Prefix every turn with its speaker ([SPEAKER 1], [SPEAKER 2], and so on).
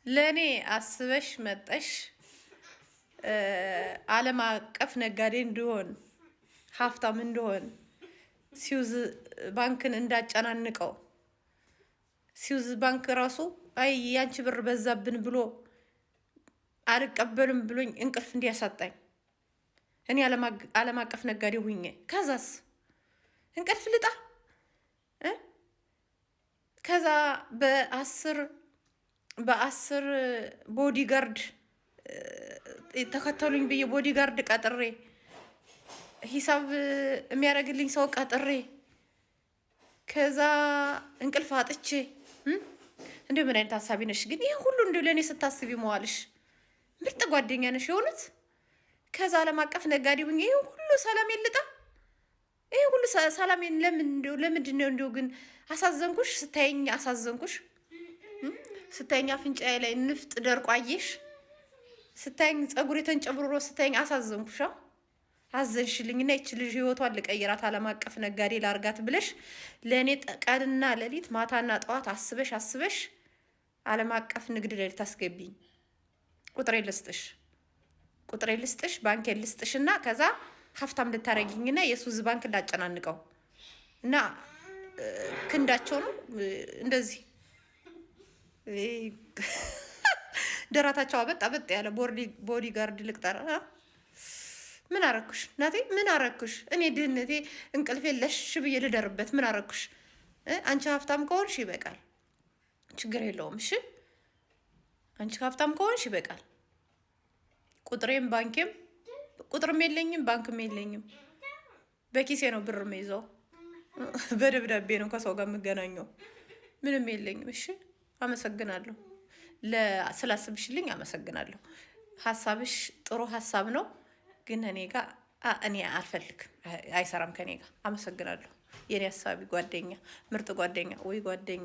[SPEAKER 1] ለእኔ አስበሽ መጠሽ ዓለም አቀፍ ነጋዴ እንድሆን ሀብታም እንድሆን ስዊዝ ባንክን እንዳጨናንቀው ስዊዝ ባንክ ራሱ አይ ያንቺ ብር በዛብን ብሎ አልቀበልም ብሎኝ እንቅልፍ እንዲያሳጣኝ እኔ ዓለም አቀፍ ነጋዴ ሁኜ ከዛስ እንቅልፍ ልጣ ከዛ በአስር ቦዲጋርድ ተከተሉኝ ብዬ ቦዲጋርድ ቀጥሬ ሂሳብ የሚያደርግልኝ ሰው ቀጥሬ ከዛ እንቅልፍ አጥቼ እንዴ ምን አይነት ሀሳቢ ነሽ ግን? ይሄ ሁሉ እንዴ ለኔ ስታስቢ መዋልሽ ምርጥ ጓደኛ ነሽ የሆነት። ከዛ ዓለም አቀፍ ነጋዴ ሁኜ ይሄ ሁሉ ሰላም ይልጣ ይሄ ሁሉ ሰላም ለምንድን ነው እንደው ግን አሳዘንኩሽ። ስታየኝ አሳዘንኩሽ። ስታየኝ አፍንጫዬ ላይ ንፍጥ ደርቆ አየሽ። ስታየኝ ጸጉሬ ተንጨብርሮ ስታየኝ አሳዘንኩሽ። አዘንሽልኝና ይች ልጅ ህይወቷን ልቀይራት ዓለም አቀፍ ነጋዴ ላርጋት ብለሽ ለእኔ ቀንና ሌሊት ማታና ጠዋት አስበሽ ዓለም አቀፍ ንግድ ላይ ታስገቢኝ። ቁጥሬ ልስጥሽ ባንክ ልስጥሽና ከዛ ሀብታም ልታረጊኝና የስዊዝ ባንክ እንዳጨናንቀው እና ክንዳቸው ነው እንደዚህ ደራታቸው አበጥ ያለ ቦዲጋርድ ልቅጠራ። ምን አረኩሽ ናቴ? ምን አረኩሽ? እኔ ድህነቴ እንቅልፌ ለሽ ብዬ ልደርበት ምን አረኩሽ? አንቺ ሀብታም ከሆንሽ ይበቃል፣ ችግር የለውም። እሺ አንቺ ሀብታም ከሆንሽ ይበቃል። ቁጥሬም ባንኬም ቁጥርም የለኝም ባንክም የለኝም። በኪሴ ነው ብር የምይዘው፣ በደብዳቤ ነው ከሰው ጋር የምገናኘው። ምንም የለኝም። እሺ አመሰግናለሁ፣ ስላስብሽልኝ አመሰግናለሁ። ሀሳብሽ ጥሩ ሀሳብ ነው፣ ግን እኔ አልፈልግም፣ አይሰራም ከኔ ጋር። አመሰግናለሁ የኔ ሀሳቢ ጓደኛ፣ ምርጥ ጓደኛ ወይ ጓደኛ